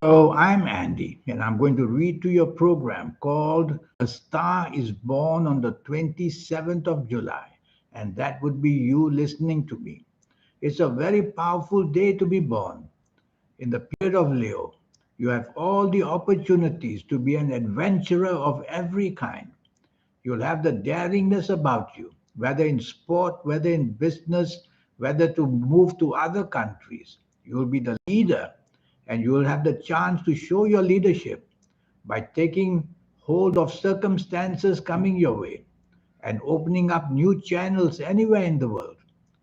Hello, I'm Andy, and I'm going to read to your program called A Star is Born on the 27th of July, and that would be you listening to me. It's a very powerful day to be born. In the period of Leo, you have all the opportunities to be an adventurer of every kind. You'll have the daringness about you, whether in sport, whether in business, whether to move to other countries. You'll be the leader and you will have the chance to show your leadership by taking hold of circumstances coming your way and opening up new channels anywhere in the world.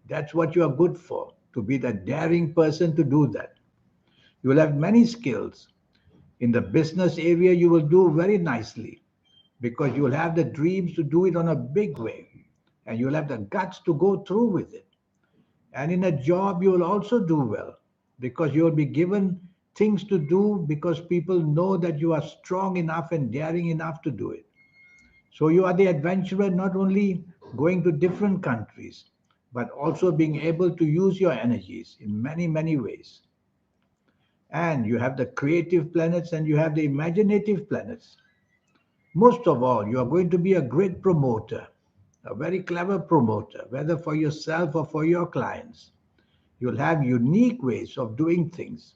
That's what you are good for, to be the daring person to do that. You will have many skills. In the business area, you will do very nicely because you'll have the dreams to do it on a big way and you'll have the guts to go through with it. And in a job, you will also do well because you will be given things to do because people know that you are strong enough and daring enough to do it. So you are the adventurer, not only going to different countries, but also being able to use your energies in many, many ways. And you have the creative planets and you have the imaginative planets. Most of all, you are going to be a great promoter, a very clever promoter, whether for yourself or for your clients. You'll have unique ways of doing things,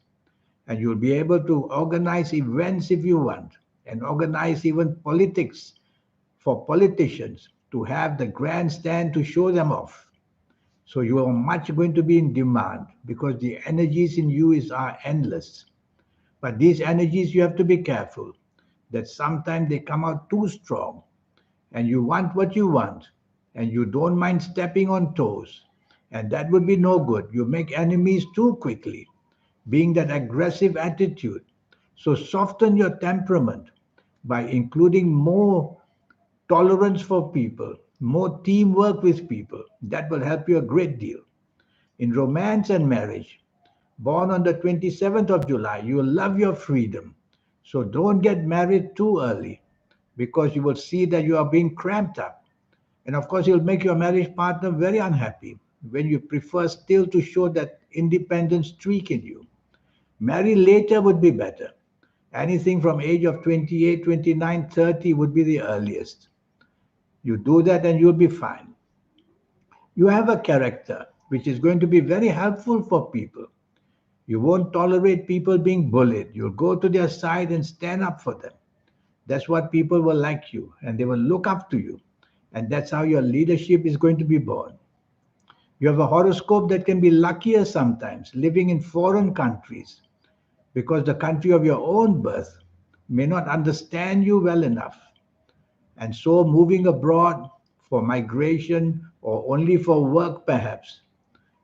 and you'll be able to organize events if you want, and organize even politics for politicians to have the grandstand to show them off. So you are much going to be in demand because the energies in you are endless. But these energies, you have to be careful that sometimes they come out too strong and you want what you want and you don't mind stepping on toes. And that would be no good. You make enemies too quickly, being that aggressive attitude. So soften your temperament by including more tolerance for people, more teamwork with people. That will help you a great deal. In romance and marriage, born on the 27th of July, you will love your freedom. So don't get married too early because you will see that you are being cramped up. And of course, you'll make your marriage partner very unhappy when you prefer still to show that independent streak in you. Marry later would be better. Anything from age of 28, 29, 30 would be the earliest. You do that and you'll be fine. You have a character which is going to be very helpful for people. You won't tolerate people being bullied. You'll go to their side and stand up for them. That's what people will like you and they will look up to you. And that's how your leadership is going to be born. You have a horoscope that can be luckier sometimes, living in foreign countries, because the country of your own birth may not understand you well enough. And so, moving abroad for migration or only for work, perhaps,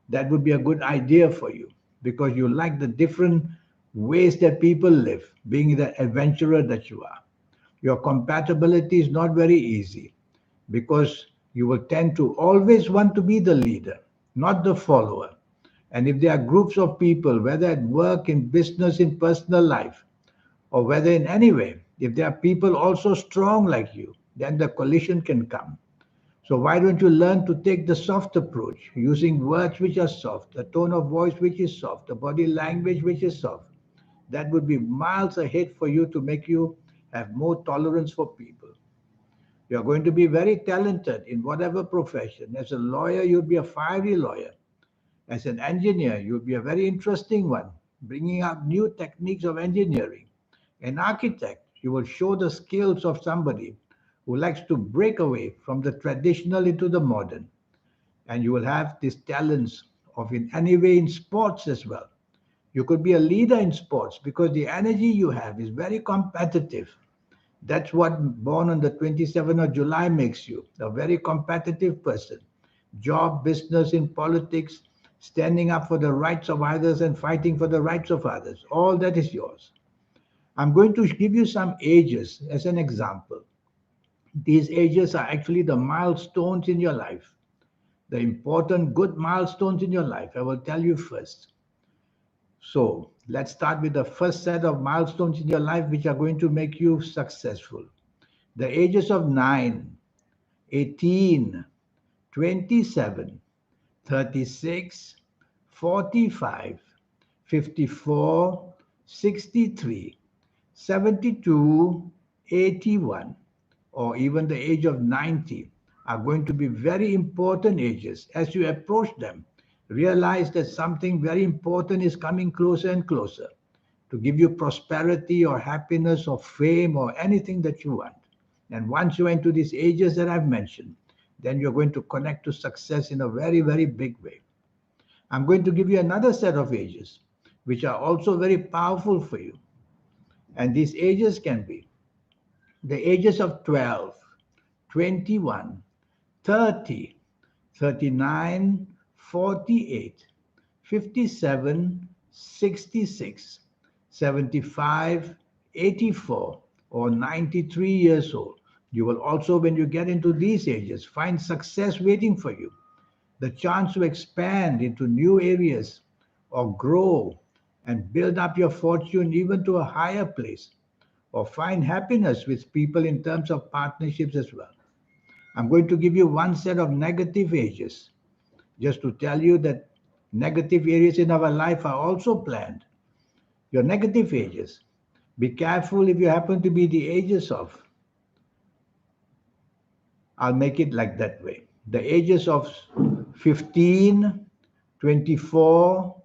that would be a good idea for you because you like the different ways that people live, being the adventurer that you are. Your compatibility is not very easy because you will tend to always want to be the leader, not the follower. And if there are groups of people, whether at work, in business, in personal life, or whether in any way, if there are people also strong like you, then the collision can come. So why don't you learn to take the soft approach, using words which are soft, a tone of voice which is soft, a body language which is soft? That would be miles ahead for you to make you have more tolerance for people. You're going to be very talented in whatever profession. As a lawyer, you'll be a fiery lawyer. As an engineer, you'll be a very interesting one, bringing up new techniques of engineering. An architect, you will show the skills of somebody who likes to break away from the traditional into the modern. And you will have these talents of in any way in sports as well. You could be a leader in sports because the energy you have is very competitive. That's what born on the 27th of July makes you a very competitive person. Job, business, in politics, standing up for the rights of others and fighting for the rights of others. All that is yours. I'm going to give you some ages as an example. These ages are actually the milestones in your life, the important good milestones in your life. I will tell you first. So let's start with the first set of milestones in your life which are going to make you successful. The ages of 9, 18, 27, 36, 45, 54, 63, 72, 81, or even the age of 90 are going to be very important ages. As you approach them, realize that something very important is coming closer and closer to give you prosperity or happiness or fame or anything that you want. And once you enter these ages that I've mentioned, then you're going to connect to success in a very, very big way. I'm going to give you another set of ages, which are also very powerful for you. And these ages can be the ages of 12, 21, 30, 39, 48, 57, 66, 75, 84, or 93 years old. You will also, when you get into these ages, find success waiting for you, the chance to expand into new areas or grow and build up your fortune even to a higher place or find happiness with people in terms of partnerships as well. I'm going to give you one set of negative ages just to tell you that negative areas in our life are also planned. Your negative ages. Be careful if you happen to be the ages of, I'll make it like that way. The ages of 15, 24,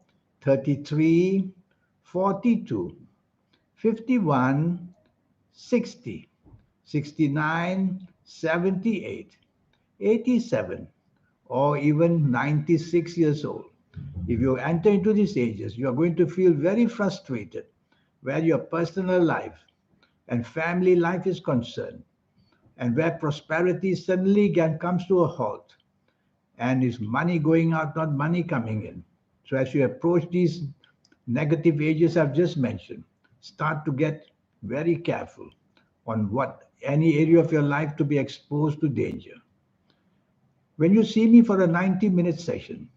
33, 42, 51, 60, 69, 78, 87, or even 96 years old. If you enter into these ages, you are going to feel very frustrated where your personal life and family life is concerned, and where prosperity suddenly comes to a halt, and is money going out, not money coming in. So as you approach these negative ages I've just mentioned, start to get very careful on what any area of your life to be exposed to danger. When you see me for a 90-minute session,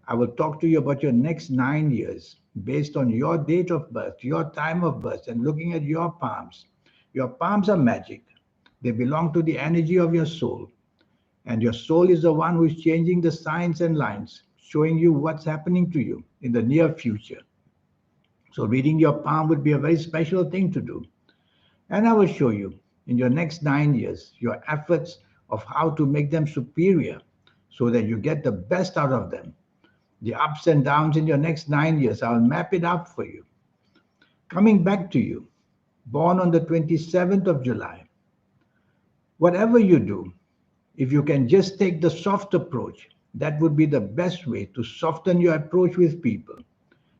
I will talk to you about your next 9 years based on your date of birth, your time of birth, and looking at your palms. Your palms are magic. They belong to the energy of your soul. And your soul is the one who is changing the signs and lines, showing you what's happening to you in the near future. So, reading your palm would be a very special thing to do. And I will show you in your next 9 years your efforts of how to make them superior so that you get the best out of them. The ups and downs in your next 9 years, I'll map it out for you. Coming back to you, born on the 27th of July, whatever you do, if you can just take the soft approach, that would be the best way to soften your approach with people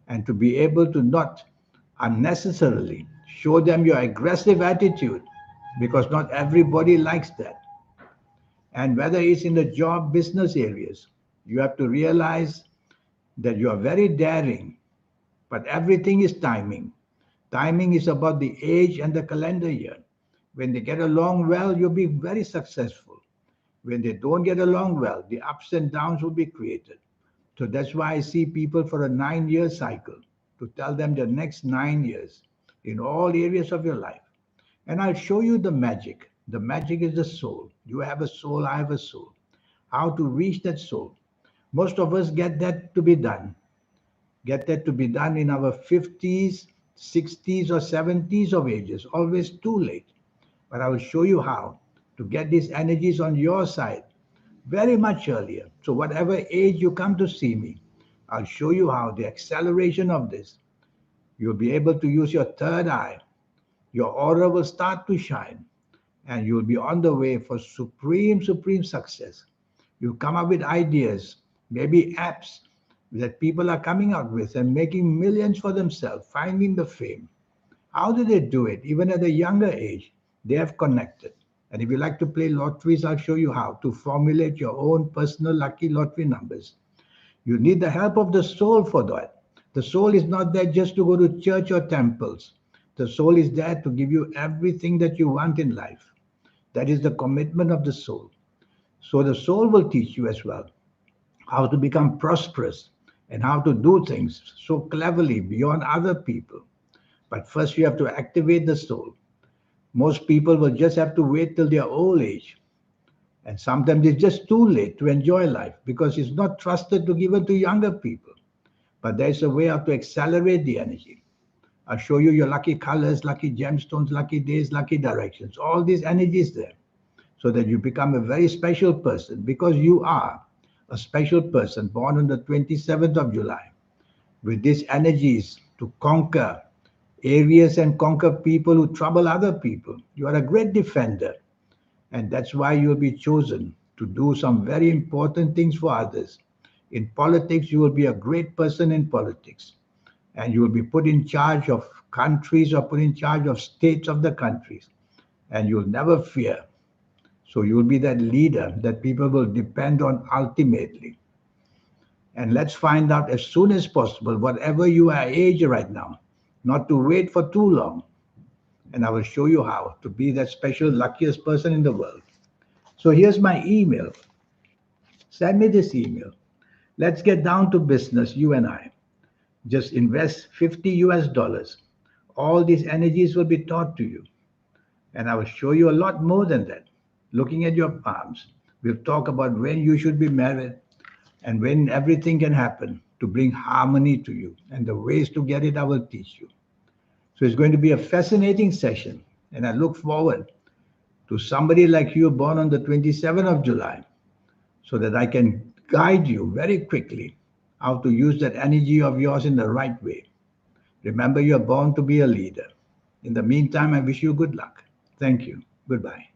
and to be able to not unnecessarily show them your aggressive attitude because not everybody likes that. And whether it's in the job business areas, you have to realize that you are very daring, but everything is timing. Timing is about the age and the calendar year. When they get along well, you'll be very successful. When they don't get along well, the ups and downs will be created. So that's why I see people for a 9 year cycle to tell them the next 9 years in all areas of your life. And I'll show you the magic. The magic is the soul. You have a soul, I have a soul. How to reach that soul. Most of us get that to be done in our 50s, 60s, or 70s of ages, always too late. But I will show you how to get these energies on your side very much earlier. So, whatever age you come to see me, I'll show you how the acceleration of this, you'll be able to use your third eye. Your aura will start to shine, and you'll be on the way for supreme, supreme success. You come up with ideas, maybe apps that people are coming out with and making millions for themselves, finding the fame. How do they do it? Even at a younger age, they have connected. And if you like to play lotteries, I'll show you how to formulate your own personal lucky lottery numbers. You need the help of the soul for that. The soul is not there just to go to church or temples. The soul is there to give you everything that you want in life. That is the commitment of the soul. So the soul will teach you as well how to become prosperous and how to do things so cleverly beyond other people. But first, you have to activate the soul. Most people will just have to wait till their old age. And sometimes it's just too late to enjoy life because it's not trusted to give it to younger people. But there's a way how to accelerate the energy. I'll show you your lucky colors, lucky gemstones, lucky days, lucky directions. All these energies there so that you become a very special person because you are a special person born on the 27th of July with these energies to conquer areas and conquer people who trouble other people. You are a great defender, and that's why you'll be chosen to do some very important things for others. In politics, you will be a great person in politics, and you will be put in charge of countries or put in charge of states of the countries, and you'll never fear. So you'll be that leader that people will depend on ultimately. And let's find out as soon as possible, whatever you are age right now, not to wait for too long. And I will show you how to be that special, luckiest person in the world. So here's my email. Send me this email. Let's get down to business, you and I. Just invest 50 US dollars. All these energies will be taught to you. And I will show you a lot more than that. Looking at your palms, we'll talk about when you should be married and when everything can happen to bring harmony to you. And the ways to get it, I will teach you. So it's going to be a fascinating session. And I look forward to somebody like you born on the 27th of July so that I can guide you very quickly how to use that energy of yours in the right way. Remember, you're born to be a leader. In the meantime, I wish you good luck. Thank you. Goodbye.